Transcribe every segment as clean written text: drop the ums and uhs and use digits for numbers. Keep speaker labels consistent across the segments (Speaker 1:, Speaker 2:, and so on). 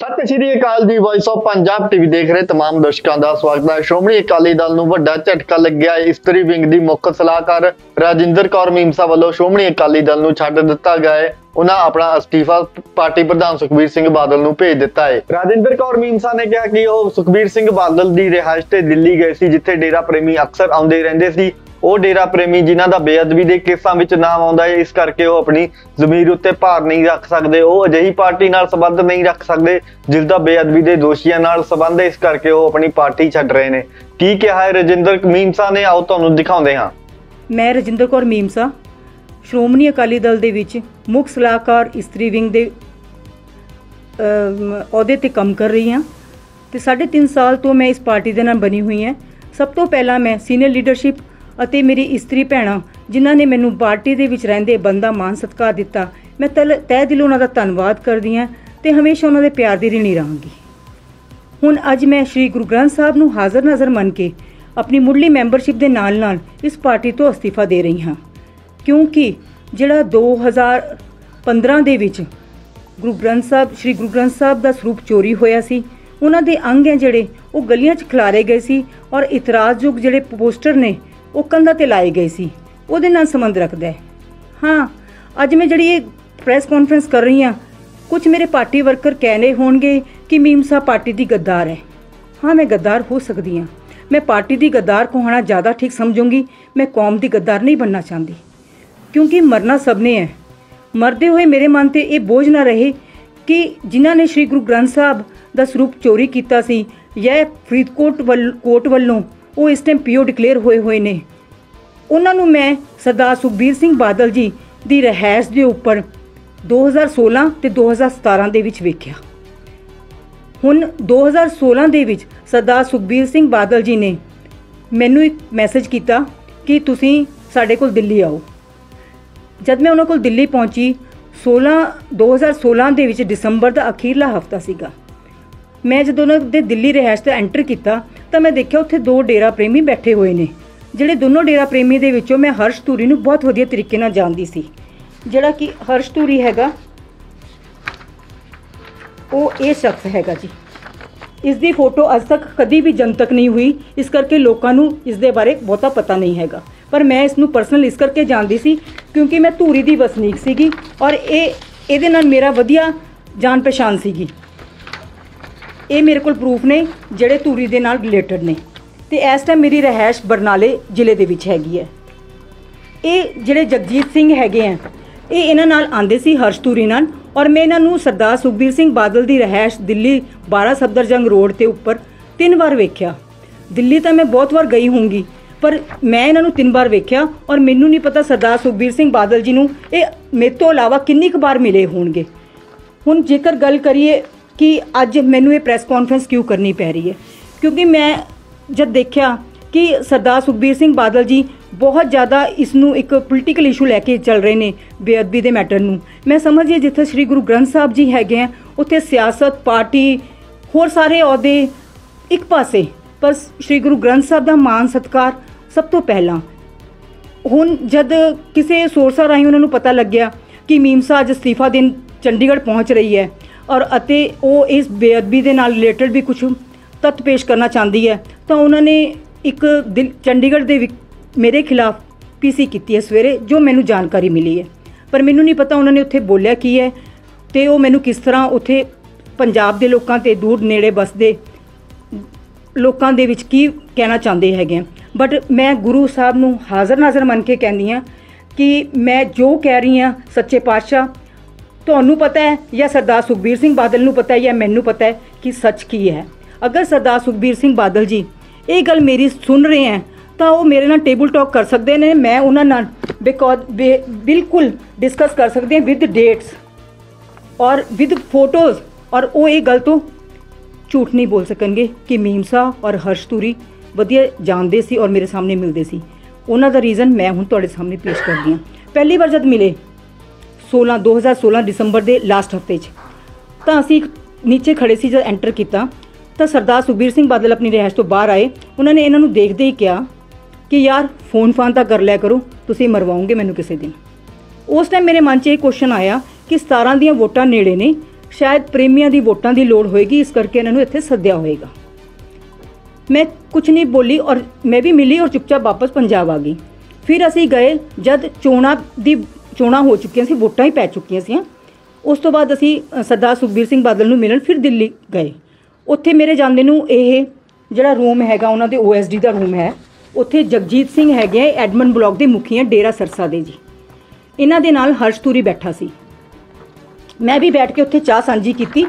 Speaker 1: सत श्री अकाल जी। Voice of Punjab TV देख रहे तमाम दर्शकों का स्वागत है। श्रोमणी अकाली दल नूं वड्डा झटका लग्या है। इस्त्री विंग दी मुख सलाहकार राजिंदर कौर मीमसा वालों श्रोमणी अकाली दल नूं छड्ड दिता गया है। उन्हें अपना अस्तीफा पार्टी प्रधान सुखबीर सिंह बादल नूं भेज दिता है। राजिंदर कौर मीमसा ने कहा कि वह सुखबीर सिंह बादल की रिहाइश ते दिल्ली गए सी, जिथे डेरा प्रेमी अक्सर आउंदे रहिंदे सी। ਉਹ डेरा प्रेमी जिन्हां दा बेअदबी के केसां विच नाम आउंदा है, इस करके वो अपनी जमीर उत्ते भार नहीं रख सकते। वो अजिही पार्टी नाल संबंध नहीं रख सकते जिसदा बेअदबी के दोषियों नाल संबंध है, इस करके वो अपनी पार्टी छड्ड रहे ने। की कहा है रजिंदर मीमसा ने, आओ तुहानूं दिखाउंदे हां।
Speaker 2: मैं रजिंदर कौर मीमसा श्रोमणी अकाली दल दे विच मुख सलाहकार इस्त्री विंग दे अहुदे ते काम कर रही हाँ ते 3.5 साल तो मैं इस पार्टी दे नाल बनी हुई हैं। सब तो पहला मैं सीनियर लीडरशिप ਅਤੇ मेरी इस्त्री भैणां जिन्हां ने मैनू पार्टी दे विच रहिंदे बंदा मान सत्कार दिता, मैं तह दिलों उन्हां दा धन्नवाद करदी हां ते हमेशा उन्हां दे प्यार दी ऋणी रहांगी। हुण अज मैं श्री गुरु ग्रंथ साहब नूं हाज़र नाज़र मन के अपनी मुढ़ली मैंबरशिप दे नाल नाल इस पार्टी तो अस्तीफा दे रही हाँ, क्योंकि जिहड़ा 2015 दे विच श्री गुरु ग्रंथ साहब दा स्वरूप चोरी होया सी, उन्हां दे अंग है जिहड़े वो गलियां च खिलारे गए सी और इतराज़योग जिहड़े पोस्टर ने वो कंधा ते लाए गए सी, उहदे नाल संबंध रखदा है। हाँ, अज मैं जिहड़ी ये प्रैस कॉन्फ्रेंस कर रही हाँ, कुछ मेरे पार्टी वर्कर कह रहे होणगे कि मीमसा पार्टी दी गद्दार है। हाँ, मैं गद्दार हो सकती हाँ। मैं पार्टी दी गद्दार को होना ज़्यादा ठीक समझूंगी। मैं कौम दी गद्दार नहीं बनना चाहती, क्योंकि मरना सबने है। मरदे हुए मेरे मन ते ये बोझ ना रहे कि जिन्हां ने श्री गुरु ग्रंथ साहब दा स्वरूप चोरी कीता सी या फरीदकोट कोर्ट वल्लों वो इस टाइम पीओ डिकलेयर होए ने, उन्होंने मैं सरदार सुखबीर सिंह बादल जी की रिहाइश के उपर 2016 ते 2017 दे विच वेख्या। हुण 2016 दे विच सरदार सुखबीर सिंह बादल जी ने मैनू एक मैसेज किया कि तुसीं साडे कोल दिल्ली आओ। जब मैं उन्होंने कोल दिल्ली पहुंची 2016 दे विच दिसंबर का अखीरला हफ्ता सीगा। मैं जदों उन्होंने दे दिल्ली रिहाइश ते एंटर किया तो मैं देखा उत्थे 2 डेरा प्रेमी बैठे हुए ने। ਜਿਹੜੇ दोनों डेरा प्रेमी ਦੇ ਵਿੱਚੋਂ मैं हर्ष ਧੂਰੀ ਨੂੰ बहुत ਵਧੀਆ तरीके ਨਾਲ ਜਾਣਦੀ ਸੀ। ਜਿਹੜਾ कि हर्ष ਧੂਰੀ हैगा ਉਹ ਇਹ शख्स हैगा जी। इस दी फोटो अज तक कभी भी जनतक नहीं हुई, इस करके लोगों को इस दे बारे बहुता पता नहीं हैगा, पर मैं इसनूं पर्सनल इस करके जानती सी क्योंकि मैं धूरी दी वसनीक सीगी और ये नाल मेरा वधिया जान पहचान सीगी। ये मेरे को प्रूफ ने ਜਿਹੜੇ ਧੂਰੀ ਦੇ ਨਾਲ रिलेटेड ने। तो इस टाइम मेरी रिहाइश बरनाले जिले के विच हैगी है। ये जिहड़े जगजीत सिंह हैगे हैं ये इन्हां नाल आंदे सी हर्ष धूरी नाल, और मैं इन्हों सरदार सुखबीर सिंह बादल की रिहाइश दिल्ली 12 सफदरजंग रोड के उपर 3 बार वेख्या। दिल्ली तो मैं बहुत बार गई होंगी, पर मैं इन्हों 3 बार वेख्या और मैनू नहीं पता सरदार सुखबीर सिंह बादल जी नूं ये मेरे तो इलावा किन्नी क बार मिले होणगे। हुण जेकर गल करिए कि अज मैनू ये प्रैस कॉन्फ्रेंस क्यों करनी पै रही है, क्योंकि मैं जब देखा कि सरदार सुखबीर सिंह बादल जी बहुत ज़्यादा इसनूं एक पोलीटिकल इशू लैके चल रहे हैं बेअदबी के मैटर नूं। मैं समझिए जिथे श्री गुरु ग्रंथ साहब जी हैगे हैं उत्थे सियासत पार्टी होर सारे अहुदे एक पासे, पर श्री गुरु ग्रंथ साहब का मान सत्कार सब तो पहला। हुण जद किसी सोर्सा राही उन्होंने पता लग्या कि मीमसा अज अस्तीफा देन चंडीगढ़ पहुँच रही है और अते वो इस बेअदबी के नाल रिलेटेड भी कुछ तत्थ पेश करना चाहती है, तो उन्होंने एक चंडीगढ़ दे मेरे खिलाफ पीसी की है सवेरे, जो मैनू जानकारी मिली है, पर मैनू नहीं पता उन्होंने उत्थे बोलिया की है तो वो मैनू किस तरह उत्थे पंजाब के लोगों ते दूर नेड़े बसते लोगों के विच की कहना चाहते हैं। बट मैं गुरु साहब नूं हाज़र नाज़र मन के कहती हाँ कि मैं जो कह रही हाँ सच्चे पातशाह तुहानूं पता है या सरदार सुखबीर सिंह बादल नूं पता है या मैनू पता है कि सच की है। अगर सरदार सुखबीर सिंह बादल जी ये गल मेरी सुन रहे हैं तो वो मेरे नाल टेबल टॉक कर सकते हैं, मैं उन्होंने नाल बिल्कुल डिस्कस कर सकते हैं विद डेट्स और विद फोटोज़, और वो ये गल तो झूठ नहीं बोल सकेंगे कि मीमसा और हर्ष धूरी वधिया जानते सी और मेरे सामने मिलते सी। उन्हों का रीज़न मैं हुण तुहाडे सामने पेश करदी हाँ। पहली बार जब मिले 2016 दिसंबर के लास्ट हफ्ते तो असी नीचे खड़े सी, जब एंटर किया तो सरदार सुखबीर सिंह बादल अपनी रिहाइश तो बाहर आए। उन्होंने इन्हों देखते ही कहा कि यार फोन फान तो कर लिया करो, तुसीं मरवाओगे मैनू किसी दिन। उस टाइम मेरे मन च ये क्वेश्चन आया कि 17 दियां वोटां नेड़े ने ਸ਼ਾਇਦ ਪ੍ਰੇਮੀਆਂ ਦੀ ਵੋਟਾਂ ਦੀ ਲੋੜ ਹੋਏਗੀ, ਇਸ ਕਰਕੇ ਇਹਨਾਂ ਨੂੰ ਇੱਥੇ ਸੱਦਿਆ ਹੋਏਗਾ। ਮੈਂ ਕੁਝ ਨਹੀਂ ਬੋਲੀ ਔਰ ਮੈਂ ਵੀ ਮਿਲੀ ਔਰ ਚੁੱਪਚਾਪ ਵਾਪਸ ਪੰਜਾਬ ਆ ਗਈ। ਫਿਰ ਅਸੀਂ ਗਏ, ਜਦ ਚੋਣਾਂ ਹੋ ਚੁੱਕੀਆਂ ਸੀ, ਵੋਟਾਂ ਹੀ ਪੈ ਚੁੱਕੀਆਂ ਸੀ। ਉਸ ਤੋਂ ਬਾਅਦ ਅਸੀਂ ਸਰਦਾਰ ਸੁਖਬੀਰ ਸਿੰਘ ਬਾਦਲ ਨੂੰ ਮਿਲਣ ਫਿਰ ਦਿੱਲੀ ਗਏ। ਉੱਥੇ ਮੇਰੇ ਜਾਂਦੇ ਨੂੰ ਇਹ ਜਿਹੜਾ ਰੂਮ ਹੈਗਾ ਉਹਨਾਂ ਦੇ OSD ਦਾ ਰੂਮ ਹੈ, ਉੱਥੇ ਜਗਜੀਤ ਸਿੰਘ ਹੈਗੇ ਆ, ਐਡਮਨ ਬਲਾਕ ਦੇ ਮੁਖੀ ਆ ਡੇਰਾ ਸਰਸਾ ਦੇ ਜੀ। ਇਹਨਾਂ ਦੇ ਨਾਲ ਹਰਸ਼ ਤੂਰੀ ਬੈਠਾ ਸੀ। ਮੈਂ ਵੀ ਬੈਠ ਕੇ ਉੱਥੇ ਚਾਹ ਸਾਂਝੀ ਕੀਤੀ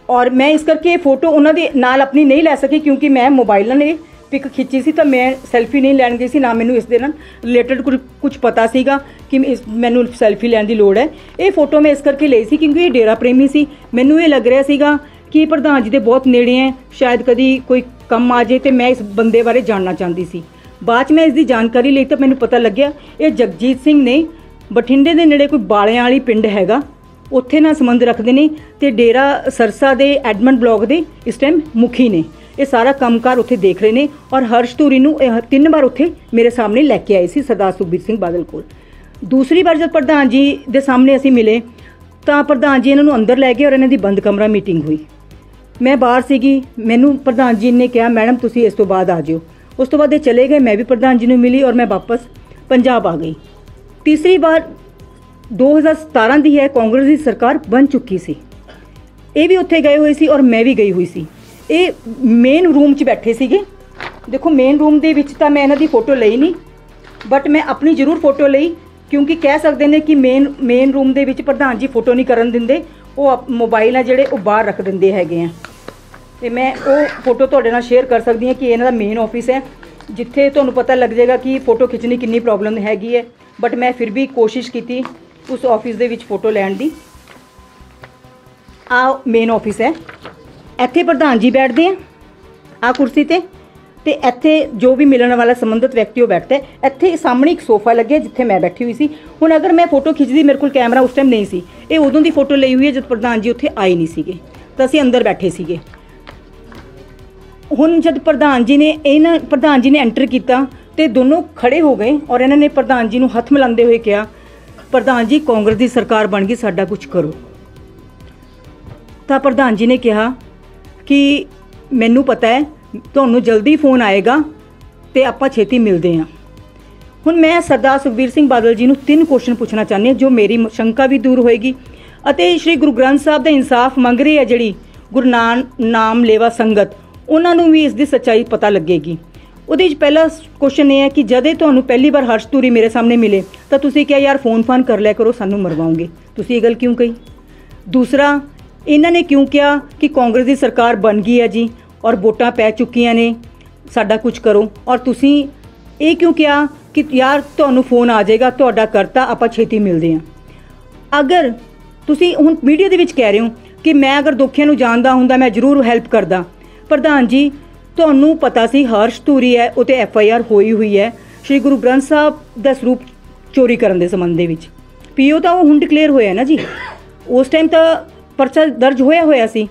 Speaker 2: ਔਰ ਮੈਂ ਇਸ ਕਰਕੇ ਇਹ ਫੋਟੋ ਉਹਨਾਂ ਦੇ ਨਾਲ ਆਪਣੀ ਨਹੀਂ ਲੈ ਸਕੀ ਕਿਉਂਕਿ ਮੈਂ ਮੋਬਾਈਲ ਨਾਲ ਇਹ ਪਿਕ ਖਿੱਚੀ ਸੀ, ਤਾਂ ਮੈਂ ਸੈਲਫੀ ਨਹੀਂ ਲੈਣ ਗਈ ਸੀ, ਨਾ ਮੈਨੂੰ ਇਸ ਦੇ ਨਾਲ ਰਿਲੇਟਡ ਕੁਝ ਪਤਾ ਸੀਗਾ ਕਿ ਮੈਨੂੰ ਸੈਲਫੀ ਲੈਣ ਦੀ ਲੋੜ ਹੈ। ਇਹ ਫੋਟੋ ਮੈਂ ਇਸ ਕਰਕੇ ਲਈ ਸੀ ਕਿਉਂਕਿ ਇਹ ਡੇਰਾ ਪ੍ਰੇਮੀ ਸੀ। ਮੈਨੂੰ ਇਹ ਲੱਗ ਰਿਹਾ ਸੀਗਾ ਕਿ ਪ੍ਰਧਾਨ ਜੀ ਦੇ ਬਹੁਤ ਨੇੜੇ ਹੈ, ਸ਼ਾਇਦ ਕਦੀ ਕੋਈ ਕੰਮ ਆ ਜਾਏ, ਤੇ ਮੈਂ ਇਸ ਬੰਦੇ ਬਾਰੇ ਜਾਣਨਾ ਚਾਹੁੰਦੀ ਸੀ। ਬਾਅਦ 'ਚ ਮੈਂ ਇਸ ਦੀ ਜਾਣਕਾਰੀ ਲਈ ਤਾਂ ਮੈਨੂੰ ਪਤਾ ਲੱਗਿਆ ਇਹ ਜਗਜੀਤ ਸਿੰਘ ਨੇ ਬਠਿੰਡੇ ਦੇ ਨੇੜੇ ਕੋਈ ਬਾਲਿਆਂ ਵਾਲੀ ਪਿੰਡ ਹੈਗਾ, ਉੱਥੇ ਨਾਲ ਸੰਬੰਧ ਰੱਖਦੇ ਨੇ, ਤੇ ਡੇਰਾ ਸਰਸਾ ਦੇ ਐਡਮਨ ਬਲਾਕ ਦੇ ਇਸ ਟਾਈਮ ਮੁਖੀ ਨੇ। ਇਹ ਸਾਰਾ ਕੰਮਕਾਰ ਉੱਥੇ ਦੇਖ ਰਹੇ ਨੇ ਔਰ ਹਰਸ਼ ਧੂਰੀ ਨੂੰ 3 ਵਾਰ ਉੱਥੇ ਮੇਰੇ ਸਾਹਮਣੇ ਲੈ ਕੇ ਆਏ ਸੀ ਸਰਦਾਰ ਸੁਖਬੀਰ ਸਿੰਘ ਬਾਦਲ ਕੋਲ। ਦੂਸਰੀ ਵਾਰ ਜਦ ਪ੍ਰਧਾਨ ਜੀ ਦੇ ਸਾਹਮਣੇ ਅਸੀਂ ਮਿਲੇ ਤਾਂ ਪ੍ਰਧਾਨ ਜੀ ਇਹਨਾਂ ਨੂੰ ਅੰਦਰ ਲੈ ਗਏ ਔਰ ਇਹਨਾਂ ਦੀ ਬੰਦ ਕਮਰਾ ਮੀਟਿੰਗ ਹੋਈ। ਮੈਂ ਬਾਹਰ ਸੀਗੀ, ਮੈਨੂੰ ਪ੍ਰਧਾਨ ਜੀ ਨੇ ਕਿਹਾ ਮੈਡਮ ਤੁਸੀਂ ਇਸ ਤੋਂ ਬਾਅਦ ਆ ਜਿਓ। ਉਸ ਤੋਂ ਬਾਅਦ ਇਹ ਚਲੇ ਗਏ, ਮੈਂ ਵੀ ਪ੍ਰਧਾਨ ਜੀ ਨੂੰ ਮਿਲੀ ਔਰ ਮੈਂ ਵਾਪਸ ਪੰਜਾਬ ਆ ਗਈ। ਤੀਸਰੀ ਵਾਰ 2017 ਦੀ ਹੈ, ਕਾਂਗਰਸ ਦੀ ਸਰਕਾਰ ਬਣ ਚੁੱਕੀ ਸੀ। ਇਹ ਵੀ ਉੱਥੇ ਗਏ ਹੋਏ ਸੀ ਔਰ ਮੈਂ ਵੀ ਗਈ ਹੋਈ ਸੀ। ਇਹ ਮੇਨ ਰੂਮ 'ਚ ਬੈਠੇ ਸੀਗੇ। ਦੇਖੋ ਮੇਨ ਰੂਮ ਦੇ ਵਿੱਚ ਤਾਂ ਮੈਂ ਇਹਨਾਂ ਦੀ ਫੋਟੋ ਲਈ ਨਹੀਂ, ਬਟ ਮੈਂ ਆਪਣੀ ਜ਼ਰੂਰ ਫੋਟੋ ਲਈ ਕਿਉਂਕਿ ਕਹਿ ਸਕਦੇ ਨੇ ਕਿ ਮੇਨ ਰੂਮ ਦੇ ਵਿੱਚ ਪ੍ਰਧਾਨ ਜੀ ਫੋਟੋ ਨਹੀਂ ਕਰਨ ਦਿੰਦੇ, ਉਹ ਮੋਬਾਈਲ ਆ ਜਿਹੜੇ ਉਹ ਬਾਹਰ ਰੱਖ ਦਿੰਦੇ ਹੈਗੇ ਆ। ਤੇ ਮੈਂ ਉਹ ਫੋਟੋ ਤੁਹਾਡੇ ਨਾਲ ਸ਼ੇਅਰ ਕਰ ਸਕਦੀ ਹਾਂ ਕਿ ਇਹਨਾਂ ਦਾ ਮੇਨ ਆਫਿਸ ਹੈ, ਜਿੱਥੇ ਤੁਹਾਨੂੰ ਪਤਾ ਲੱਗ ਜਾਏਗਾ ਕਿ ਫੋਟੋ ਖਿੱਚਣੀ ਕਿੰਨੀ ਪ੍ਰੋਬਲਮ ਹੈਗੀ ਹੈ, ਬਟ ਮੈਂ ਫਿਰ ਵੀ ਕੋਸ਼ਿਸ਼ ਕੀਤੀ ਉਸ ਆਫਿਸ ਦੇ ਵਿੱਚ ਫੋਟੋ ਲੈਣ ਦੀ। ਆ ਮੇਨ ਆਫਿਸ ਹੈ, ਇੱਥੇ ਪ੍ਰਧਾਨ ਜੀ ਬੈਠਦੇ ਆ ਕੁਰਸੀ ਤੇ ਇੱਥੇ ਜੋ ਵੀ ਮਿਲਣ ਵਾਲਾ ਸੰਬੰਧਿਤ ਵਿਅਕਤੀ ਉਹ ਬੈਠਦਾ ਹੈ। ਇੱਥੇ ਸਾਹਮਣੇ ਇੱਕ ਸੋਫਾ ਲੱਗਿਆ ਜਿੱਥੇ ਮੈਂ ਬੈਠੀ ਹੋਈ ਸੀ। ਹੁਣ ਅਗਰ ਮੈਂ ਫੋਟੋ ਖਿੱਚਦੀ, ਮੇਰੇ ਕੋਲ ਕੈਮਰਾ ਉਸ ਟਾਈਮ ਨਹੀਂ ਸੀ, ਇਹ ਉਦੋਂ ਦੀ ਫੋਟੋ ਲਈ ਹੋਈ ਹੈ ਜਦ ਪ੍ਰਧਾਨ ਜੀ ਉੱਥੇ ਆਏ ਨਹੀਂ ਸੀਗੇ, ਤਾਂ ਅਸੀਂ ਅੰਦਰ ਬੈਠੇ ਸੀਗੇ। ਹੁਣ ਜਦ ਪ੍ਰਧਾਨ ਜੀ ਨੇ ਐਂਟਰ ਕੀਤਾ ਤੇ ਦੋਨੋਂ ਖੜੇ ਹੋ ਗਏ ਔਰ ਇਹਨਾਂ ਨੇ ਪ੍ਰਧਾਨ ਜੀ ਨੂੰ ਹੱਥ ਮਿਲਾਉਂਦੇ ਹੋਏ ਕਿਹਾ ਪ੍ਰਧਾਨ ਜੀ ਕਾਂਗਰਸ ਦੀ ਸਰਕਾਰ ਬਣ ਗਈ, ਸਾਡਾ ਕੁਝ ਕਰੋ। ਤਾਂ ਪ੍ਰਧਾਨ ਜੀ ਨੇ ਕਿਹਾ ਕਿ ਮੈਨੂੰ ਪਤਾ ਹੈ ਤੁਹਾਨੂੰ ਜਲਦੀ ਫੋਨ ਆਏਗਾ ਤੇ ਆਪਾਂ ਛੇਤੀ ਮਿਲਦੇ ਹਾਂ। ਹੁਣ ਮੈਂ ਸਰਦਾਰ ਸੁਖਬੀਰ ਸਿੰਘ ਬਾਦਲ ਜੀ ਨੂੰ 3 ਕੁਐਸਚਨ ਪੁੱਛਣਾ ਚਾਹੁੰਦੀ ਹਾਂ ਜੋ ਮੇਰੀ ਸ਼ੰਕਾ ਵੀ ਦੂਰ ਹੋਏਗੀ ਅਤੇ ਸ਼੍ਰੀ ਗੁਰੂ ਗ੍ਰੰਥ ਸਾਹਿਬ ਦਾ ਇਨਸਾਫ ਮੰਗ ਰਹੀ ਹੈ ਜਿਹੜੀ ਗੁਰੂ ਨਾਮ ਲੇਵਾ ਸੰਗਤ, ਉਹਨਾਂ ਨੂੰ ਵੀ ਇਸ ਦੀ ਸੱਚਾਈ ਪਤਾ ਲੱਗੇਗੀ। ਉਹਦੇ ਵਿੱਚ ਪਹਿਲਾ ਕੁਐਸਚਨ ਇਹ ਹੈ ਕਿ ਜਦੇ ਤੁਹਾਨੂੰ ਪਹਿਲੀ ਵਾਰ ਹਰਸ਼ ਧੂਰੀ ਮੇਰੇ ਸਾਹਮਣੇ ਮਿਲੇ ਤਾਂ ਤੁਸੀਂ ਕਿਹਾ ਯਾਰ ਫੋਨ ਕਰ ਲਿਆ ਕਰੋ, ਸਾਨੂੰ ਮਰਵਾਓਗੇ, ਤੁਸੀਂ ਇਹ ਗੱਲ ਕਿਉਂ ਕਹੀ? ਦੂਸਰਾ, ਇਹਨਾਂ ਨੇ ਕਿਉਂ ਕਿਹਾ ਕਿ ਕਾਂਗਰਸ ਦੀ ਸਰਕਾਰ ਬਣ ਗਈ ਹੈ ਜੀ ਔਰ ਵੋਟਾਂ ਪੈ ਚੁੱਕੀਆਂ ਨੇ, ਸਾਡਾ ਕੁਝ ਕਰੋ, ਔਰ ਤੁਸੀਂ ਇਹ ਕਿਉਂ ਕਿਹਾ ਕਿ ਯਾਰ ਤੁਹਾਨੂੰ ਫੋਨ ਆ ਜਾਏਗਾ, ਤੁਹਾਡਾ ਕਰਤਾ, ਆਪਾਂ ਛੇਤੀ ਮਿਲਦੇ ਹਾਂ। ਅਗਰ ਤੁਸੀਂ ਹੁਣ ਮੀਡੀਆ ਦੇ ਵਿੱਚ ਕਹਿ ਰਹੇ ਹੋ ਕਿ ਮੈਂ ਅਗਰ ਦੋਖੀਆਂ ਨੂੰ ਜਾਣਦਾ ਹੁੰਦਾ ਮੈਂ ਜ਼ਰੂਰ ਹੈਲਪ ਕਰਦਾ, ਪ੍ਰਧਾਨ ਜੀ ਤੁਹਾਨੂੰ ਪਤਾ ਸੀ ਹਰਸ਼ ਧੂਰੀ ਹੈ, ਉਹ 'ਤੇ FIR ਹੋਈ ਹੈ ਸ਼੍ਰੀ ਗੁਰੂ ਗ੍ਰੰਥ ਸਾਹਿਬ ਦਾ ਸਰੂਪ ਚੋਰੀ ਕਰਨ ਦੇ ਸੰਬੰਧ ਦੇ ਵਿੱਚ। PO ਤਾਂ ਉਹ ਹੁਣ ਡਿਕਲੇਅਰ ਹੋਇਆ ਨਾ ਜੀ, ਉਸ ਟਾਈਮ ਤਾਂ ਪਰਚਾ ਦਰਜ ਹੋਇਆ ਸੀ,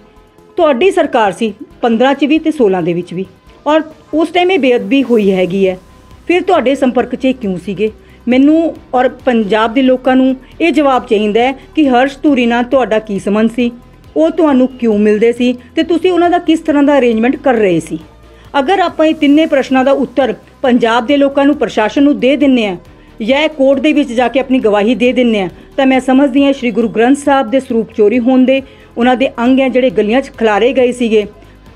Speaker 2: ਤੁਹਾਡੀ ਸਰਕਾਰ ਸੀ 15 'ਚ ਵੀ ਤੇ 16 ਦੇ ਵਿੱਚ ਵੀ, ਔਰ ਉਸ ਟਾਈਮ ਇਹ ਬੇਅਦਬੀ ਹੋਈ ਹੈਗੀ ਹੈ। ਫਿਰ ਤੁਹਾਡੇ ਸੰਪਰਕ 'ਚ ਕਿਉਂ ਸੀਗੇ? ਮੈਨੂੰ ਔਰ ਪੰਜਾਬ ਦੇ ਲੋਕਾਂ ਨੂੰ ਇਹ ਜਵਾਬ ਚਾਹੀਦਾ ਹੈ ਕਿ ਹਰਸ਼ ਧੂਰੀ ਨਾਲ ਤੁਹਾਡਾ ਕੀ ਸੰਬੰਧ ਸੀ, ਉਹ ਤੁਹਾਨੂੰ ਕਿਉਂ ਮਿਲਦੇ ਸੀ ਤੇ ਤੁਸੀਂ ਉਹਨਾਂ ਦਾ ਕਿਸ ਤਰ੍ਹਾਂ ਦਾ ਅਰੇਂਜਮੈਂਟ ਕਰ ਰਹੇ ਸੀ। ਅਗਰ ਆਪਾਂ ਇਹ ਤਿੰਨੇ ਪ੍ਰਸ਼ਨਾਂ ਦਾ ਉੱਤਰ ਪੰਜਾਬ ਦੇ ਲੋਕਾਂ ਨੂੰ, ਪ੍ਰਸ਼ਾਸਨ ਨੂੰ ਦੇ ਦਿੰਦੇ ਹਾਂ ਜਾਂ ਕੋਰਟ ਦੇ ਵਿੱਚ ਜਾ ਕੇ ਆਪਣੀ ਗਵਾਹੀ ਦੇ ਦਿੰਦੇ ਹਾਂ ਤਾਂ ਮੈਂ ਸਮਝਦੀ ਹਾਂ ਸ਼੍ਰੀ ਗੁਰੂ ਗ੍ਰੰਥ ਸਾਹਿਬ ਦੇ ਸਰੂਪ ਚੋਰੀ ਹੋਣ ਦੇ, ਉਹਨਾਂ ਦੇ ਅੰਗ ਹੈ ਜਿਹੜੇ ਗਲੀਆਂ 'ਚ ਖਿਲਾਰੇ ਗਏ ਸੀਗੇ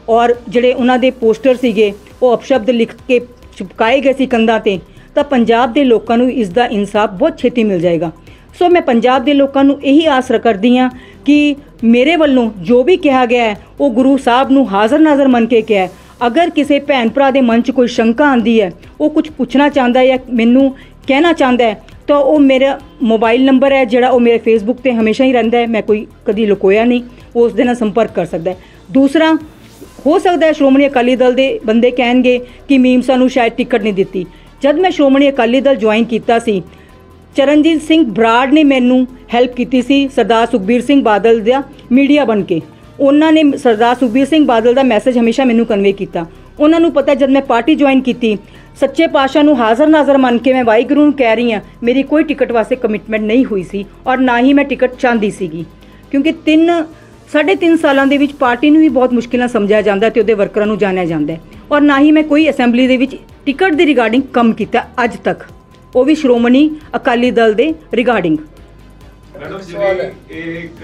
Speaker 2: ਔਰ ਜਿਹੜੇ ਉਹਨਾਂ ਦੇ ਪੋਸਟਰ ਸੀਗੇ ਉਹ ਅਪਸ਼ਬਦ ਲਿਖ ਕੇ ਚਿਪਕਾਏ ਗਏ ਸੀ ਕੰਧਾਂ 'ਤੇ, ਤਾਂ ਪੰਜਾਬ ਦੇ ਲੋਕਾਂ ਨੂੰ ਇਸ ਦਾ ਇਨਸਾਫ ਬਹੁਤ ਛੇਤੀ ਮਿਲ ਜਾਏਗਾ। ਸੋ ਮੈਂ ਪੰਜਾਬ ਦੇ ਲੋਕਾਂ ਨੂੰ ਇਹੀ ਆਸ ਕਰਦੀ ਹਾਂ ਕਿ ਮੇਰੇ ਵੱਲੋਂ ਜੋ ਵੀ ਕਿਹਾ ਗਿਆ ਹੈ ਉਹ ਗੁਰੂ ਸਾਹਿਬ ਨੂੰ ਹਾਜ਼ਰ ਨਾਜ਼ਰ ਮੰਨ ਕੇ ਕਿਹਾ ਹੈ। ਅਗਰ ਕਿਸੇ ਭੈਣ ਭਰਾ ਦੇ ਮਨ 'ਚ ਕੋਈ ਸ਼ੰਕਾ ਆਉਂਦੀ ਹੈ, ਉਹ ਕੁਝ ਪੁੱਛਣਾ ਚਾਹੁੰਦਾ ਜਾਂ ਮੈਨੂੰ ਕਹਿਣਾ ਚਾਹੁੰਦਾ ਹੈ, ਤਾਂ ਉਹ ਮੇਰਾ ਮੋਬਾਈਲ ਨੰਬਰ ਹੈ ਜਿਹੜਾ ਉਹ ਮੇਰੇ ਫੇਸਬੁੱਕ 'ਤੇ ਹਮੇਸ਼ਾ ਹੀ ਰਹਿੰਦਾ ਹੈ, ਮੈਂ ਕੋਈ ਕਦੀ ਲੁਕੋਇਆ ਨਹੀਂ, ਉਸ ਦੇ ਨਾਲ ਸੰਪਰਕ ਕਰ ਸਕਦਾ ਹੈ। ਦੂਸਰਾ, ਹੋ ਸਕਦਾ ਹੈ ਸ਼੍ਰੋਮਣੀ ਅਕਾਲੀ ਦਲ ਦੇ ਬੰਦੇ ਕਹਿਣਗੇ ਕਿ ਮੀਮਸਾ ਨੂੰ ਸ਼ਾਇਦ ਟਿਕਟ ਨਹੀਂ ਦਿੱਤੀ। ਜਦ ਮੈਂ ਸ਼੍ਰੋਮਣੀ ਅਕਾਲੀ ਦਲ ਜੁਆਇਨ ਕੀਤਾ ਸੀ, ਚਰਨਜੀਤ ਸਿੰਘ ਬਰਾੜ ਨੇ ਮੈਨੂੰ ਹੈਲਪ ਕੀਤੀ ਸੀ ਸਰਦਾਰ ਸੁਖਬੀਰ ਸਿੰਘ ਬਾਦਲ ਦਾ ਮੀਡੀਆ ਬਣ ਕੇ। ਉਹਨਾਂ ਨੇ ਸਰਦਾਰ ਸੁਖਬੀਰ ਸਿੰਘ ਬਾਦਲ ਦਾ ਮੈਸੇਜ ਹਮੇਸ਼ਾ ਮੈਨੂੰ ਕਨਵੇ ਕੀਤਾ। ਉਹਨਾਂ ਨੂੰ ਪਤਾ ਜਦ ਮੈਂ ਪਾਰਟੀ ਜੁਆਇਨ ਕੀਤੀ, ਸੱਚੇ ਪਾਤਸ਼ਾਹ ਨੂੰ ਹਾਜ਼ਰ ਨਾਜ਼ਰ ਮੰਨ ਕੇ ਮੈਂ ਵਾਹਿਗੁਰੂ ਨੂੰ ਕਹਿ ਰਹੀ ਹਾਂ, ਮੇਰੀ ਕੋਈ ਟਿਕਟ ਵਾਸਤੇ ਕਮਿਟਮੈਂਟ ਨਹੀਂ ਹੋਈ ਸੀ ਔਰ ਨਾ ਹੀ ਮੈਂ ਟਿਕਟ ਚਾਹੁੰਦੀ ਸੀਗੀ, ਕਿਉਂਕਿ 3.5 ਸਾਲਾਂ ਦੇ ਵਿੱਚ ਪਾਰਟੀ ਨੂੰ ਵੀ ਬਹੁਤ ਮੁਸ਼ਕਿਲ ਨਾਲ ਸਮਝਿਆ ਜਾਂਦਾ ਤੇ ਉਹਦੇ ਵਰਕਰਾਂ ਨੂੰ ਜਾਣਿਆ ਜਾਂਦਾ ਹੈ। ਔਰ ਨਾ ਹੀ ਮੈਂ ਕੋਈ ਅਸੈਂਬਲੀ ਦੇ ਵਿੱਚ ਟਿਕਟ ਦੇ ਰਿਗਾਰਡਿੰਗ ਕੰਮ ਕੀਤਾ ਅੱਜ ਤੱਕ, ਉਹ ਵੀ ਸ਼੍ਰੋਮਣੀ ਅਕਾਲੀ ਦਲ ਦੇ ਰਿਗਾਰਡਿੰਗ।
Speaker 3: ਮੈਡਮ ਜਿਹੜੀ ਇਹ ਇੱਕ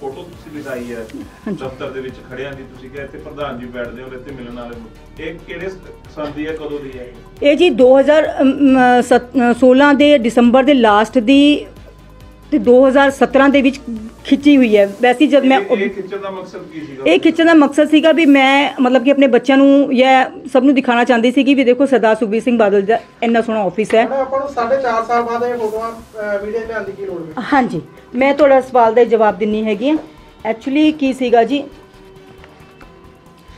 Speaker 3: ਫੋਟੋ ਤੁਸੀਂ ਦਿਖਾਈ ਹੈ ਦਫ਼ਤਰ ਦੇ ਵਿੱਚ ਖੜਿਆਂ ਦੀ, ਤੁਸੀਂ ਕਿਹਾ ਇੱਥੇ ਪ੍ਰਧਾਨ ਜੀ ਬੈਠਦੇ ਹੋ ਇੱਥੇ ਮਿਲਣ ਵਾਲੇ ਨੂੰ, ਇਹ ਕਿਹੜੇ ਸਾਲ ਦੀ ਹੈ, ਕਦੋਂ ਦੀ ਹੈ?
Speaker 2: ਇਹ ਜੀ 2016 ਦੇ ਦਸੰਬਰ ਦੇ ਲਾਸਟ ਦੀ ਤੇ 2017 ਦੇ ਵਿੱਚ ਖਿੱਚੀ ਹੋਈ ਹੈ। ਵੈਸੇ ਜਦ ਮੈਂ
Speaker 3: ਇਹ ਖਿੱਚਣ ਦਾ ਮਕਸਦ ਕੀ ਸੀਗਾ?
Speaker 2: ਇਹ ਖਿੱਚਣ ਦਾ ਮਕਸਦ ਸੀਗਾ ਵੀ ਮੈਂ ਮਤਲਬ ਕਿ ਆਪਣੇ ਬੱਚਿਆਂ ਨੂੰ ਜਾਂ ਸਭ ਨੂੰ ਦਿਖਾਉਣਾ ਚਾਹੁੰਦੀ ਸੀ ਕਿ ਵੀ ਦੇਖੋ ਸਰਦਾਰ ਸੁਖਬੀਰ ਸਿੰਘ ਬਾਦਲ ਦਾ ਇੰਨਾ ਸੋਹਣਾ ਆਫਿਸ ਹੈ।
Speaker 4: ਆਪਾਂ ਨੂੰ 4.5 ਸਾਲ ਬਾਅਦ ਇਹ ਫੋਟੋਆਂ ਵੀਡੀਓ ਲਿਆਉਣ ਦੀ ਕੀ ਲੋੜ ਹੈ?
Speaker 2: ਹਾਂਜੀ, ਮੈਂ ਤੁਹਾਡਾ ਸਵਾਲ ਦਾ ਜਵਾਬ ਦਿੰਨੀ ਹੈਗੀ ਆ। ਐਕਚੁਅਲੀ ਕੀ ਸੀਗਾ ਜੀ,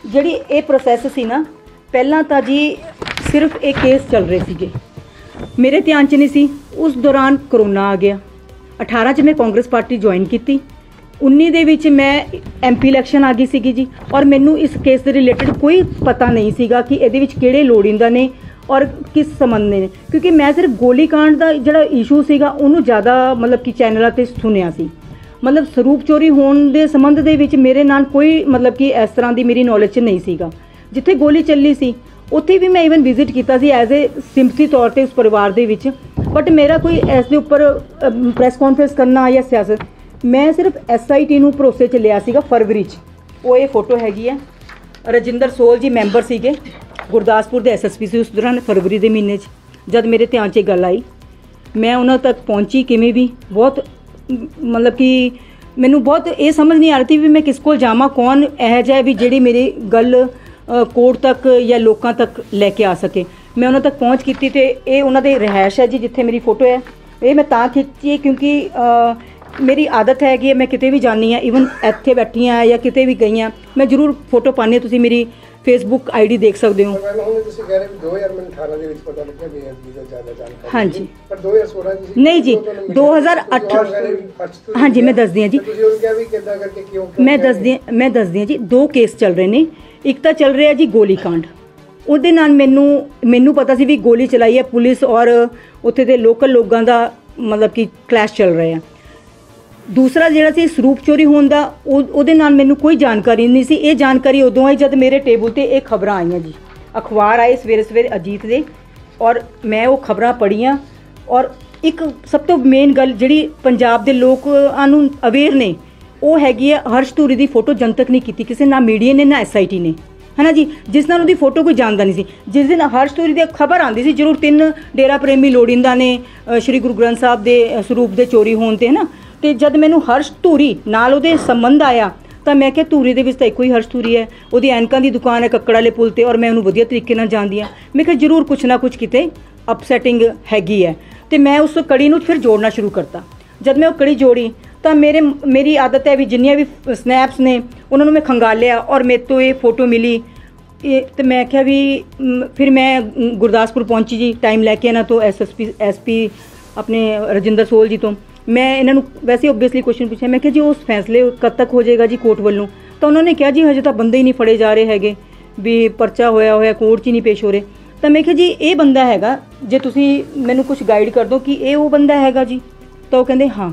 Speaker 2: ਜਿਹੜੀ ਇਹ ਪ੍ਰੋਸੈਸ ਸੀ ਨਾ, ਪਹਿਲਾਂ ਤਾਂ ਜੀ ਸਿਰਫ ਇਹ ਕੇਸ ਚੱਲ ਰਹੇ ਸੀਗੇ, ਮੇਰੇ ਧਿਆਨ 'ਚ ਨਹੀਂ ਸੀ। ਉਸ ਦੌਰਾਨ ਕਰੋਨਾ ਆ ਗਿਆ। 18 'ਚ ਮੈਂ ਕਾਂਗਰਸ ਪਾਰਟੀ ਜੁਆਇਨ ਕੀਤੀ। 19 ਦੇ ਵਿੱਚ ਮੈਂ MP ਇਲੈਕਸ਼ਨ ਆ ਗਈ ਸੀਗੀ ਜੀ, ਔਰ ਮੈਨੂੰ ਇਸ ਕੇਸ ਦੇ ਰਿਲੇਟਡ ਕੋਈ ਪਤਾ ਨਹੀਂ ਸੀਗਾ ਕਿ ਇਹਦੇ ਵਿੱਚ ਕਿਹੜੇ ਲੋੜੀਂਦਾ ਨੇ ਔਰ ਕਿਸ ਸੰਬੰਧ ਨੇ, ਕਿਉਂਕਿ ਮੈਂ ਸਿਰਫ ਗੋਲੀकांड ਦਾ ਜਿਹੜਾ ਇਸ਼ੂ ਸੀਗਾ ਉਹਨੂੰ ਜ਼ਿਆਦਾ ਮਤਲਬ ਕਿ ਚੈਨਲਾਂ 'ਤੇ ਸੁਣਿਆ ਸੀ। ਮਤਲਬ ਸਰੂਪ ਚੋਰੀ ਹੋਣ ਦੇ ਸੰਬੰਧ ਦੇ ਵਿੱਚ ਮੇਰੇ ਨਾਲ ਕੋਈ ਮਤਲਬ ਕਿ ਇਸ ਤਰ੍ਹਾਂ ਦੀ ਮੇਰੀ ਨੌਲੇਜ 'ਚ ਨਹੀਂ ਸੀਗਾ। ਜਿੱਥੇ ਗੋਲੀ ਚੱਲੀ ਸੀ ਉੱਥੇ ਵੀ ਮੈਂ ਈਵਨ ਵਿਜ਼ਿਟ ਕੀਤਾ ਸੀ ਐਜ਼ ਏ ਸਿੰਪਥੀ ਤੌਰ 'ਤੇ ਉਸ ਪਰਿਵਾਰ ਦੇ ਵਿੱਚ, ਬਟ ਮੇਰਾ ਕੋਈ ਇਸ ਦੇ ਉੱਪਰ ਪ੍ਰੈਸ ਕਾਨਫਰੰਸ ਕਰਨਾ ਜਾਂ ਸਿਆਸਤ, ਮੈਂ ਸਿਰਫ SIT ਨੂੰ ਭਰੋਸੇ 'ਚ ਲਿਆ ਸੀਗਾ ਫਰਵਰੀ 'ਚ। ਉਹ ਇਹ ਫੋਟੋ ਹੈਗੀ ਹੈ, ਰਜਿੰਦਰ ਸੋਲ ਜੀ ਮੈਂਬਰ ਸੀਗੇ, ਗੁਰਦਾਸਪੁਰ ਦੇ SSP ਸੀ ਉਸ ਦੌਰਾਨ ਫਰਵਰੀ ਦੇ ਮਹੀਨੇ 'ਚ। ਜਦ ਮੇਰੇ ਧਿਆਨ 'ਚ ਇਹ ਗੱਲ ਆਈ, ਮੈਂ ਉਹਨਾਂ ਤੱਕ ਪਹੁੰਚੀ ਕਿਵੇਂ ਵੀ, ਬਹੁਤ ਮਤਲਬ ਕਿ ਮੈਨੂੰ ਬਹੁਤ ਇਹ ਸਮਝ ਨਹੀਂ ਆ ਰਹੀ ਸੀ ਵੀ ਮੈਂ ਕਿਸ ਕੋਲ ਜਾਵਾਂ, ਕੌਣ ਇਹੋ ਜਿਹਾ ਵੀ ਜਿਹੜੀ ਮੇਰੀ ਗੱਲ ਕੋਰਟ ਤੱਕ ਜਾਂ ਲੋਕਾਂ ਤੱਕ ਲੈ ਕੇ ਆ ਸਕੇ। ਮੈਂ ਉਹਨਾਂ ਤੱਕ ਪਹੁੰਚ ਕੀਤੀ ਤੇ ਇਹ ਉਹਨਾਂ ਦੇ ਰਿਹਾਇਸ਼ ਹੈ ਜੀ, ਜਿੱਥੇ ਮੇਰੀ ਫੋਟੋ ਹੈ। ਇਹ ਮੈਂ ਤਾਂ ਖਿੱਚੀ ਕਿਉਂਕਿ ਮੇਰੀ ਆਦਤ ਹੈ ਕਿ ਮੈਂ ਕਿਤੇ ਵੀ ਜਾਂਦੀ ਹਾਂ, ਈਵਨ ਇੱਥੇ ਬੈਠੀ ਹਾਂ ਜਾਂ ਕਿਤੇ ਵੀ ਗਈ ਹਾਂ, ਮੈਂ ਜ਼ਰੂਰ ਫੋਟੋ ਪਾਉਂਦੀ ਹਾਂ। ਤੁਸੀਂ ਮੇਰੀ Facebook ID ਦੇਖ ਸਕਦੇ ਹੋ।
Speaker 4: ਤੁਸੀਂ ਕਹਿ ਰਹੇ ਵੀ 2018 ਦੇ ਵਿੱਚ ਪਤਾ ਲੱਗਿਆ ਬੇਅਦਬੀ ਦਾ ਜ਼ਿਆਦਾ ਜਾਣਕਾਰੀ।
Speaker 2: ਹਾਂਜੀ,
Speaker 4: ਪਰ 2016 ਚ
Speaker 2: ਨਹੀਂ ਜੀ 2008। ਹਾਂਜੀ, ਮੈਂ ਦੱਸਦੀ ਹਾਂ ਜੀ,
Speaker 4: ਤੁਸੀਂ ਉਹ ਕਿਹਾ ਵੀ ਕਿੱਦਾਂ ਕਰਕੇ ਕਿਉਂ
Speaker 2: ਮੈਂ ਦੱਸਦੀ ਹਾਂ ਜੀ। 2 ਕੇਸ ਚੱਲ ਰਹੇ ਨੇ। ਇੱਕ ਤਾਂ ਚੱਲ ਰਿਹਾ ਜੀ ਗੋਲੀकांड, ਉਹਦੇ ਨਾਲ ਮੈਨੂੰ ਪਤਾ ਸੀ ਵੀ ਗੋਲੀ ਚਲਾਈ ਹੈ ਪੁਲਿਸ ਔਰ ਉੱਥੇ ਦੇ ਲੋਕਲ ਲੋਕਾਂ ਦਾ ਮਤਲਬ ਕਿ ਕਲੈਸ਼ ਚੱਲ ਰਿਹਾ। ਦੂਸਰਾ ਜਿਹੜਾ ਸੀ ਸਰੂਪ ਚੋਰੀ ਹੋਣ ਦਾ, ਉਹਦੇ ਨਾਲ ਮੈਨੂੰ ਕੋਈ ਜਾਣਕਾਰੀ ਨਹੀਂ ਸੀ। ਇਹ ਜਾਣਕਾਰੀ ਉਦੋਂ ਆਈ ਜਦ ਮੇਰੇ ਟੇਬਲ ਤੇ ਇਹ ਖਬਰਾਂ ਆਈਆਂ ਜੀ, ਅਖਬਾਰ ਆਏ ਸਵੇਰੇ ਅਜੀਤ ਦੇ, ਔਰ ਮੈਂ ਉਹ ਖਬਰਾਂ ਪੜ੍ਹੀਆਂ। ਔਰ ਇੱਕ ਸਭ ਤੋਂ ਮੇਨ ਗੱਲ ਜਿਹੜੀ ਪੰਜਾਬ ਦੇ ਲੋਕਾਂ ਨੂੰ ਅਵੇਅਰ ਨੇ, ਉਹ ਹੈਗੀ ਹੈ ਹਰਸ਼ ਧੂਰੀ ਦੀ ਫੋਟੋ ਜਨਤਕ ਨਹੀਂ ਕੀਤੀ ਕਿਸੇ, ਨਾ ਮੀਡੀਆ ਨੇ ਨਾ SIT ਨੇ, ਹੈ ਨਾ ਜੀ, ਜਿਸ ਨਾਲ ਉਹਦੀ ਫੋਟੋ ਕੋਈ ਜਾਣਦਾ ਨਹੀਂ ਸੀ। ਜਿਸ ਦਿਨ ਹਰਸ਼ ਧੂਰੀ ਦੀ ਖਬਰ ਆਉਂਦੀ ਸੀ ਜ਼ਰੂਰ 3 ਡੇਰਾ ਪ੍ਰੇਮੀ ਲੋੜੀਂਦਾ ਨੇ ਸ਼੍ਰੀ ਗੁਰੂ ਗ੍ਰੰਥ ਸਾਹਿਬ ਦੇ ਸਰੂਪ ਦੇ ਚੋਰੀ ਹੋਣ 'ਤੇ, ਹੈ ਨਾ, ਤੇ ਜਦ ਮੈਨੂੰ ਹਰਸ਼ ਧੂਰੀ ਨਾਲ ਉਹਦੇ ਸੰਬੰਧ ਆਇਆ ਤਾਂ ਮੈਂ ਕਿਹਾ ਧੂਰੀ ਦੇ ਵਿੱਚ ਤਾਂ ਇੱਕੋ ਹੀ ਹਰਸ਼ ਧੂਰੀ ਹੈ, ਉਹਦੀ ਐਨਕਾਂ ਦੀ ਦੁਕਾਨ ਹੈ ਕੱਕੜ ਵਾਲੇ ਪੁਲ 'ਤੇ, ਔਰ ਮੈਂ ਉਹਨੂੰ ਵਧੀਆ ਤਰੀਕੇ ਨਾਲ ਜਾਣਦੀ ਹਾਂ। ਮੈਂ ਕਿਹਾ ਜ਼ਰੂਰ ਕੁਛ ਨਾ ਕੁਛ ਕਿਤੇ ਅਪਸੈਟਿੰਗ ਹੈਗੀ ਹੈ, ਤੇ ਮੈਂ ਉਸ ਕੜੀ ਨੂੰ ਫਿਰ ਜੋੜਨਾ ਸ਼ੁਰੂ ਕਰਤਾ। ਜਦ ਮੈਂ ਉਹ ਕੜੀ ਜੋੜੀ ਤਾਂ ਮੇਰੀ ਆਦਤ ਹੈ ਵੀ ਜਿੰਨੀਆਂ ਵੀ ਸਨੈਪਸ ਨੇ ਉਹਨਾਂ ਨੂੰ ਮੈਂ ਖੰਗਾਲਿਆ, ਔਰ ਮੇਰੇ ਤੋਂ ਇਹ ਫੋਟੋ ਮਿਲੀ। ਤੇ ਮੈਂ ਕਿਹਾ ਵੀ ਫਿਰ ਮੈਂ ਗੁਰਦਾਸਪੁਰ ਪਹੁੰਚੀ ਜੀ, ਟਾਈਮ ਲੈ ਕੇ ਇਹਨਾਂ ਤੋਂ SP ਆਪਣੇ ਰਜਿੰਦਰ ਸੋਲ ਜੀ ਤੋਂ। ਮੈਂ ਇਹਨਾਂ ਨੂੰ ਵੈਸੇ ਓਬਵੀਅਸਲੀ ਕੁਐਸਚਨ ਪੁੱਛਿਆ, ਮੈਂ ਕਿਹਾ ਜੀ ਉਸ ਫੈਸਲੇ ਕਦ ਤੱਕ ਹੋ ਜਾਏਗਾ ਜੀ ਕੋਰਟ ਵੱਲੋਂ? ਤਾਂ ਉਹਨਾਂ ਨੇ ਕਿਹਾ ਜੀ ਹਜੇ ਤਾਂ ਬੰਦੇ ਹੀ ਨਹੀਂ ਫੜੇ ਜਾ ਰਹੇ ਹੈਗੇ, ਵੀ ਪਰਚਾ ਹੋਇਆ ਕੋਰਟ 'ਚ ਹੀ ਨਹੀਂ ਪੇਸ਼ ਹੋ ਰਹੇ। ਤਾਂ ਮੈਂ ਕਿਹਾ ਜੀ ਇਹ ਬੰਦਾ ਹੈਗਾ, ਜੇ ਤੁਸੀਂ ਮੈਨੂੰ ਕੁਝ ਗਾਈਡ ਕਰ ਦਿਓ ਕਿ ਇਹ ਉਹ ਬੰਦਾ ਹੈਗਾ ਜੀ। ਤਾਂ ਉਹ ਕਹਿੰਦੇ ਹਾਂ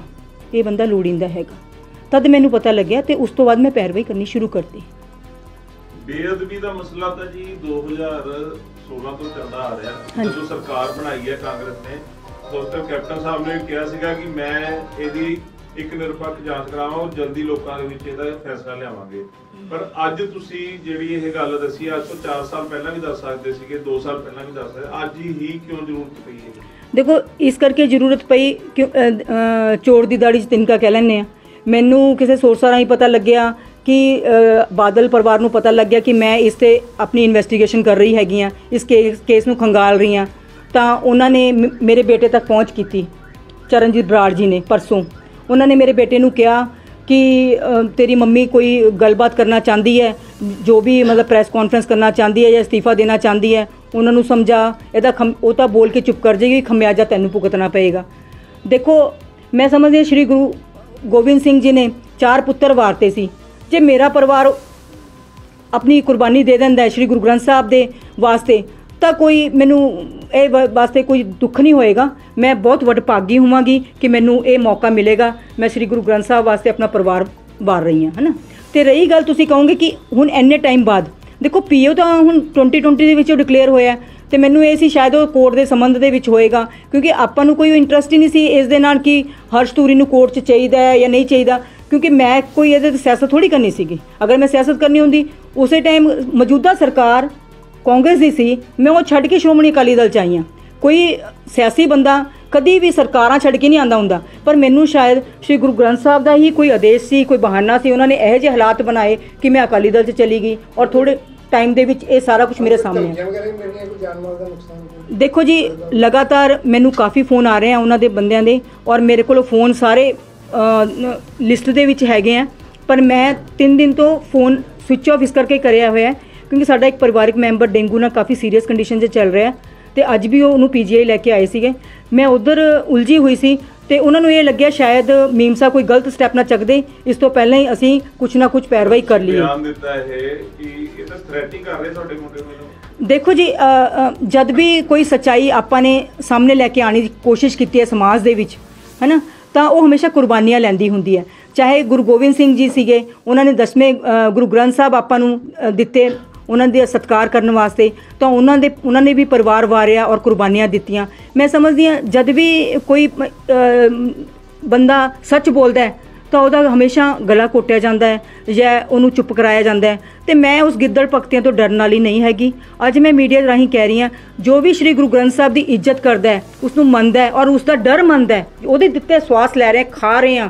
Speaker 2: ਇਹ ਬੰਦਾ ਲੋੜੀਂਦਾ ਹੈਗਾ। ਤਦ ਮੈਨੂੰ ਪਤਾ ਲੱਗਿਆ ਤੇ ਉਸ ਤੋਂ ਬਾਅਦ ਮੈਂ ਪੈਰਵਾਈ ਕਰਨੀ ਸ਼ੁਰੂ ਕਰਤੀ।
Speaker 3: ਬੇਅਦਬੀ ਦਾ ਮਸਲਾ ਤਾਂ ਜੀ 2016 ਤੋਂ ਚੱਲਦਾ ਆ ਰਿਹਾ। ਜਦੋਂ ਸਰਕਾਰ ਬਣਾਈ ਹੈ ਕਾਂਗਰਸ ਨੇ, ਉਸ ਟਾਈਮ ਕੈਪਟਨ ਸਾਹਿਬ ਨੇ ਕਿਹਾ ਸੀਗਾ ਕਿ ਮੈਂ ਇਹਦੀ ਇੱਕ ਨਿਰਪੱਖ ਜਾਂਚ ਕਰਾਵਾਂ ਔਰ ਜਲਦੀ ਲੋਕਾਂ ਦੇ ਵਿੱਚ ਇਹਦਾ ਫੈਸਲਾ ਲਿਆਵਾਂਗੇ। ਪਰ ਅੱਜ ਤੁਸੀਂ ਜਿਹੜੀ ਇਹ ਗੱਲ ਦੱਸੀ, ਅੱਜ ਤੋਂ 4 ਸਾਲ ਪਹਿਲਾਂ ਵੀ ਦੱਸ ਸਕਦੇ ਸੀਗੇ, 2 ਸਾਲ ਪਹਿਲਾਂ ਵੀ ਦੱਸ ਸਕਦੇ, ਅੱਜ ਹੀ ਕਿਉਂ ਜ਼ਰੂਰਤ ਪਈ ਹੈ?
Speaker 2: ਦੇਖੋ ਇਸ ਕਰਕੇ ਜ਼ਰੂਰਤ ਪਈ ਕਿਉਂ, ਚੋਰ ਦੀ ਦਾੜੀ 'ਚ ਤਿਨਕਾ ਕਹਿ ਲੈਂਦੇ ਆ। ਮੈਨੂੰ ਕਿਸੇ ਸੋਰਸਾਂ ਰਾਹੀਂ ਪਤਾ ਲੱਗਿਆ ਕਿ ਬਾਦਲ ਪਰਿਵਾਰ ਨੂੰ ਪਤਾ ਲੱਗਿਆ ਕਿ ਮੈਂ ਇਸ 'ਤੇ ਆਪਣੀ ਇਨਵੈਸਟੀਗੇਸ਼ਨ ਕਰ ਰਹੀ ਹੈਗੀ ਹਾਂ, ਇਸ ਕੇਸ ਨੂੰ ਖੰਗਾਲ ਰਹੀ ਹਾਂ। ਤਾਂ ਉਹਨਾਂ ਨੇ ਮੇਰੇ ਬੇਟੇ ਤੱਕ ਪਹੁੰਚ ਕੀਤੀ, ਚਰਨਜੀਤ ਬਰਾੜ ਜੀ ਨੇ ਪਰਸੋਂ। ਉਹਨਾਂ ਨੇ ਮੇਰੇ ਬੇਟੇ ਨੂੰ ਕਿਹਾ ਕਿ ਤੇਰੀ ਮੰਮੀ ਕੋਈ ਗੱਲਬਾਤ ਕਰਨਾ ਚਾਹੁੰਦੀ ਹੈ, ਜੋ ਵੀ ਮਤਲਬ ਪ੍ਰੈਸ ਕਾਨਫਰੰਸ ਕਰਨਾ ਚਾਹੁੰਦੀ ਹੈ ਜਾਂ ਅਸਤੀਫਾ ਦੇਣਾ ਚਾਹੁੰਦੀ ਹੈ, ਉਹਨਾਂ ਨੂੰ ਸਮਝਾ। ਇਹਦਾ ਉਹ ਤਾਂ ਬੋਲ ਕੇ ਚੁੱਪ ਕਰ ਜਾਏਗੀ, ਖਮਿਆਜਾ ਤੈਨੂੰ ਭੁਗਤਣਾ ਪਏਗਾ। ਦੇਖੋ ਮੈਂ ਸਮਝਦੀ ਹਾਂ ਸ਼੍ਰੀ ਗੁਰੂ ਗੋਬਿੰਦ ਸਿੰਘ ਜੀ ਨੇ 4 ਪੁੱਤਰ ਵਾਰਤੇ ਸੀ। ਜੇ ਮੇਰਾ ਪਰਿਵਾਰ ਆਪਣੀ ਕੁਰਬਾਨੀ ਦੇ ਦਿੰਦਾ ਹੈ ਸ਼੍ਰੀ ਗੁਰੂ ਗ੍ਰੰਥ ਸਾਹਿਬ ਦੇ ਵਾਸਤੇ, ਤਾਂ ਕੋਈ ਮੈਨੂੰ ਇਹ ਵਾਸਤੇ ਕੋਈ ਦੁੱਖ ਨਹੀਂ ਹੋਏਗਾ। ਮੈਂ ਬਹੁਤ ਵਡਭਾਗੀ ਹੋਵਾਂਗੀ ਕਿ ਮੈਨੂੰ ਇਹ ਮੌਕਾ ਮਿਲੇਗਾ। ਮੈਂ ਸ੍ਰੀ ਗੁਰੂ ਗ੍ਰੰਥ ਸਾਹਿਬ ਵਾਸਤੇ ਆਪਣਾ ਪਰਿਵਾਰ ਵਾਰ ਰਹੀ ਹਾਂ, ਹੈ ਨਾ। ਤੇ ਰਹੀ ਗੱਲ, ਤੁਸੀਂ ਕਹੋਗੇ ਕਿ ਹੁਣ ਇੰਨੇ ਟਾਈਮ ਬਾਅਦ ਦੇਖੋ ਪੀਓ ਤਾਂ ਹੁਣ 2020 ਦੇ ਵਿੱਚ ਡਿਕਲੇਅਰ ਹੋਇਆ, ਤੇ ਮੈਨੂੰ ਇਹ ਸੀ ਸ਼ਾਇਦ ਉਹ ਕੋਰਟ ਦੇ ਸੰਬੰਧ ਦੇ ਵਿੱਚ ਹੋਏਗਾ, ਕਿਉਂਕਿ ਆਪਾਂ ਨੂੰ ਕੋਈ ਇੰਟਰਸਟ ਹੀ ਨਹੀਂ ਸੀ ਇਸ ਦੇ ਨਾਲ ਕਿ ਹਰਸ਼ ਧੂਰੀ ਨੂੰ ਕੋਰਟ 'ਚ ਚਾਹੀਦਾ ਹੈ ਜਾਂ ਨਹੀਂ ਚਾਹੀਦਾ, ਕਿਉਂਕਿ ਮੈਂ ਕੋਈ ਇਹਦੇ 'ਤੇ ਸਿਆਸਤ ਥੋੜ੍ਹੀ ਕਰਨੀ ਸੀਗੀ। ਅਗਰ ਮੈਂ ਸਿਆਸਤ ਕਰਨੀ ਹੁੰਦੀ ਉਸੇ ਟਾਈਮ ਮੌਜੂਦਾ ਸਰਕਾਰ ਕਾਂਗਰਸ ਦੀ ਸੀ, ਮੈਂ ਉਹ ਛੱਡ ਕੇ ਸ਼੍ਰੋਮਣੀ ਅਕਾਲੀ ਦਲ 'ਚ ਆਈ ਹਾਂ। ਕੋਈ ਸਿਆਸੀ ਬੰਦਾ ਕਦੀ ਵੀ ਸਰਕਾਰਾਂ ਛੱਡ ਕੇ ਨਹੀਂ ਆਉਂਦਾ ਹੁੰਦਾ, ਪਰ ਮੈਨੂੰ ਸ਼ਾਇਦ ਸ਼੍ਰੀ ਗੁਰੂ ਗ੍ਰੰਥ ਸਾਹਿਬ ਦਾ ਹੀ ਕੋਈ ਆਦੇਸ਼ ਸੀ, ਕੋਈ ਬਹਾਨਾ ਸੀ। ਉਹਨਾਂ ਨੇ ਇਹੋ ਜਿਹੇ ਹਾਲਾਤ ਬਣਾਏ ਕਿ ਮੈਂ ਅਕਾਲੀ ਦਲ 'ਚ ਚਲੀ ਗਈ, ਔਰ ਥੋੜ੍ਹੇ ਟਾਈਮ ਦੇ ਵਿੱਚ ਇਹ ਸਾਰਾ ਕੁਝ ਮੇਰੇ ਸਾਹਮਣੇ ਹੈ। ਦੇਖੋ ਜੀ, ਲਗਾਤਾਰ ਮੈਨੂੰ ਕਾਫੀ ਫੋਨ ਆ ਰਹੇ ਆ ਉਹਨਾਂ ਦੇ ਬੰਦਿਆਂ ਦੇ, ਔਰ ਮੇਰੇ ਕੋਲ ਫੋਨ ਸਾਰੇ ਲਿਸਟ ਦੇ ਵਿੱਚ ਹੈਗੇ ਆ, ਪਰ ਮੈਂ 3 ਦਿਨ ਤੋਂ ਫੋਨ ਸਵਿਚ ਆਫ ਇਸ ਕਰਕੇ ਕਰਿਆ ਹੋਇਆ ਕਿਉਂਕਿ ਸਾਡਾ ਇੱਕ ਪਰਿਵਾਰਕ ਮੈਂਬਰ ਡੇਂਗੂ ਨਾਲ ਕਾਫੀ ਸੀਰੀਅਸ ਕੰਡੀਸ਼ਨ 'ਚ ਚੱਲ ਰਿਹਾ, ਤੇ ਅੱਜ ਵੀ ਉਹਨੂੰ ਪੀਜੀਆਈ ਲੈ ਕੇ ਆਏ ਸੀਗੇ। ਮੈਂ ਉਧਰ ਉਲਝੀ ਹੋਈ ਸੀ, ਤੇ ਉਹਨਾਂ ਨੂੰ ਇਹ ਲੱਗਿਆ ਸ਼ਾਇਦ ਮੀਮ ਸਾਹਿਬ ਕੋਈ ਗਲਤ ਸਟੈਪ ਨਾ ਚੱਕਦੇ, ਇਸ ਤੋਂ ਪਹਿਲਾਂ ਹੀ ਅਸੀਂ ਕੁਛ ਨਾ ਕੁਛ ਪੈਰਵਾਈ ਕਰ ਲਈਏ।
Speaker 3: ਬਿਆਨ ਦਿੱਤਾ ਇਹ ਕਿ ਇਹ ਤਾਂ ਥ੍ਰੈਟਿੰਗ ਕਰ ਰਹੇ ਤੁਹਾਡੇ ਮੁੰਡੇ ਨੂੰ।
Speaker 2: ਦੇਖੋ ਜੀ, ਜਦ ਵੀ ਕੋਈ ਸੱਚਾਈ ਆਪਾਂ ਨੇ ਸਾਹਮਣੇ ਲੈ ਕੇ ਆਉਣ ਦੀ ਕੋਸ਼ਿਸ਼ ਕੀਤੀ ਹੈ ਸਮਾਜ ਦੇ ਵਿੱਚ, ਹੈ ਨਾ, ਤਾਂ ਉਹ ਹਮੇਸ਼ਾ ਕੁਰਬਾਨੀਆਂ ਲੈਂਦੀ ਹੁੰਦੀ ਹੈ। ਚਾਹੇ ਗੁਰੂ ਗੋਬਿੰਦ ਸਿੰਘ ਜੀ ਸੀਗੇ, ਉਹਨਾਂ ਨੇ 10ਵੇਂ ਗੁਰੂ ਗ੍ਰੰਥ ਸਾਹਿਬ ਆਪਾਂ ਨੂੰ ਦਿੱਤੇ ਉਹਨਾਂ ਦੇ ਸਤਿਕਾਰ ਕਰਨ ਵਾਸਤੇ, ਤਾਂ ਉਹਨਾਂ ਨੇ ਵੀ ਪਰਿਵਾਰ ਵਾਰਿਆ ਔਰ ਕੁਰਬਾਨੀਆਂ ਦਿੱਤੀਆਂ। ਮੈਂ ਸਮਝਦੀ ਹਾਂ ਜਦ ਵੀ ਕੋਈ ਬੰਦਾ ਸੱਚ ਬੋਲਦਾ ਹੈ ਤਾਂ ਉਹਦਾ ਹਮੇਸ਼ਾ ਗਲਾ ਘੋਟਿਆ ਜਾਂਦਾ ਹੈ ਜਾਂ ਉਹਨੂੰ ਚੁੱਪ ਕਰਾਇਆ ਜਾਂਦਾ ਹੈ, ਤੇ ਮੈਂ ਉਸ ਗਿੱਦੜ ਭਗਤੀਆਂ ਤੋਂ ਡਰਨ ਵਾਲੀ ਨਹੀਂ ਹੈਗੀ। ਅੱਜ ਮੈਂ ਮੀਡੀਆ ਰਾਹੀਂ ਕਹਿ ਰਹੀ ਹਾਂ, ਜੋ ਵੀ ਸ਼੍ਰੀ ਗੁਰੂ ਗ੍ਰੰਥ ਸਾਹਿਬ ਦੀ ਇੱਜ਼ਤ ਕਰਦਾ ਹੈ, ਉਸ ਨੂੰ ਮੰਨਦਾ ਹੈ ਔਰ ਉਸ ਦਾ ਡਰ ਮੰਨਦਾ ਹੈ, ਉਹਦੇ ਦਿੱਤੇ ਸਵਾਸ ਲੈ ਰਹੇ ਖਾ ਰਹੇ ਹਾਂ,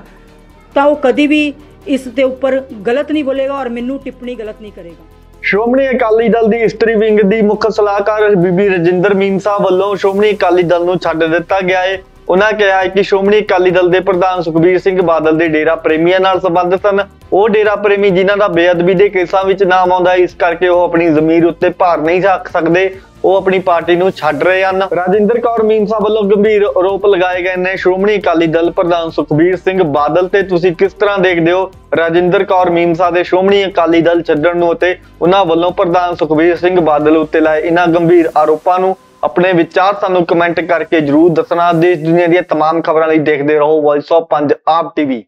Speaker 2: ਤਾਂ ਉਹ ਕਦੀ ਵੀ ਇਸ ਦੇ ਉੱਪਰ ਗਲਤ ਨਹੀਂ ਬੋਲੇਗਾ ਔਰ ਮੈਨੂੰ ਟਿੱਪਣੀ ਗਲਤ ਨਹੀਂ ਕਰੇਗਾ।
Speaker 1: ਸ਼੍ਰੋਮਣੀ ਅਕਾਲੀ ਦਲ ਦੀ ਇਸਤਰੀ ਵਿੰਗ ਦੀ ਮੁੱਖ ਸਲਾਹਕਾਰ ਬੀਬੀ ਰਜਿੰਦਰ ਮੀਮਸਾ ਵੱਲੋਂ ਸ਼੍ਰੋਮਣੀ ਅਕਾਲੀ ਦਲ ਨੂੰ ਛੱਡ ਦਿੱਤਾ ਗਿਆ ਹੈ। ਉਹਨਾਂ ਕਿਹਾ ਹੈ ਕਿ ਸ਼੍ਰੋਮਣੀ ਅਕਾਲੀ ਦਲ ਦੇ ਪ੍ਰਧਾਨ ਸੁਖਬੀਰ ਸਿੰਘ ਬਾਦਲ ਦੇ ਡੇਰਾ ਪ੍ਰੇਮੀਆਂ ਨਾਲ ਸੰਬੰਧਿਤ ਹਨ। ਉਹ ਡੇਰਾ ਪ੍ਰੇਮੀ ਜਿਨ੍ਹਾਂ ਦਾ ਬੇਅਦਬੀ ਦੇ ਕੇਸਾਂ ਵਿੱਚ ਨਾਮ ਆਉਂਦਾ ਹੈ, ਇਸ ਕਰਕੇ ਉਹ ਆਪਣੀ ਜ਼ਮੀਰ ਉੱਤੇ ਭਾਰ ਨਹੀਂ ਰੱਖ ਸਕਦੇ, ਉਹ ਆਪਣੀ ਪਾਰਟੀ ਨੂੰ ਛੱਡ ਰਹੇ ਹਨ। ਰਾਜਿੰਦਰ ਕੌਰ ਮੀਮਸਾ ਵੱਲੋਂ ਗੰਭੀਰ ਆਰੋਪ ਲਗਾਏ ਗਏ ਨੇ ਸ਼੍ਰੋਮਣੀ ਅਕਾਲੀ ਦਲ ਪ੍ਰਧਾਨ ਸੁਖਬੀਰ ਸਿੰਘ ਬਾਦਲ ਤੇ। ਤੁਸੀਂ ਕਿਸ ਤਰ੍ਹਾਂ ਦੇਖਦੇ ਹੋ ਰਾਜਿੰਦਰ ਕੌਰ ਮੀਮਸਾ ਦੇ ਸ਼੍ਰੋਮਣੀ ਅਕਾਲੀ ਦਲ ਛੱਡਣ ਨੂੰ ਅਤੇ ਉਹਨਾਂ ਵੱਲੋਂ ਪ੍ਰਧਾਨ ਸੁਖਬੀਰ ਸਿੰਘ ਬਾਦਲ ਉੱਤੇ ਲਾਏ ਇਹਨਾਂ ਗੰਭੀਰ ਆਰੋਪਾਂ ਨੂੰ? ਆਪਣੇ ਵਿਚਾਰ ਸਾਨੂੰ ਕਮੈਂਟ ਕਰਕੇ ਜਰੂਰ ਦੱਸਣਾ। ਦੇਸ਼ ਦੁਨੀਆ ਦੀਆਂ तमाम ਖਬਰਾਂ ਲਈ ਦੇਖਦੇ ਰਹੋ ਵੌਇਸ ਆਫ ਪੰਜਾਬ ਟੀਵੀ।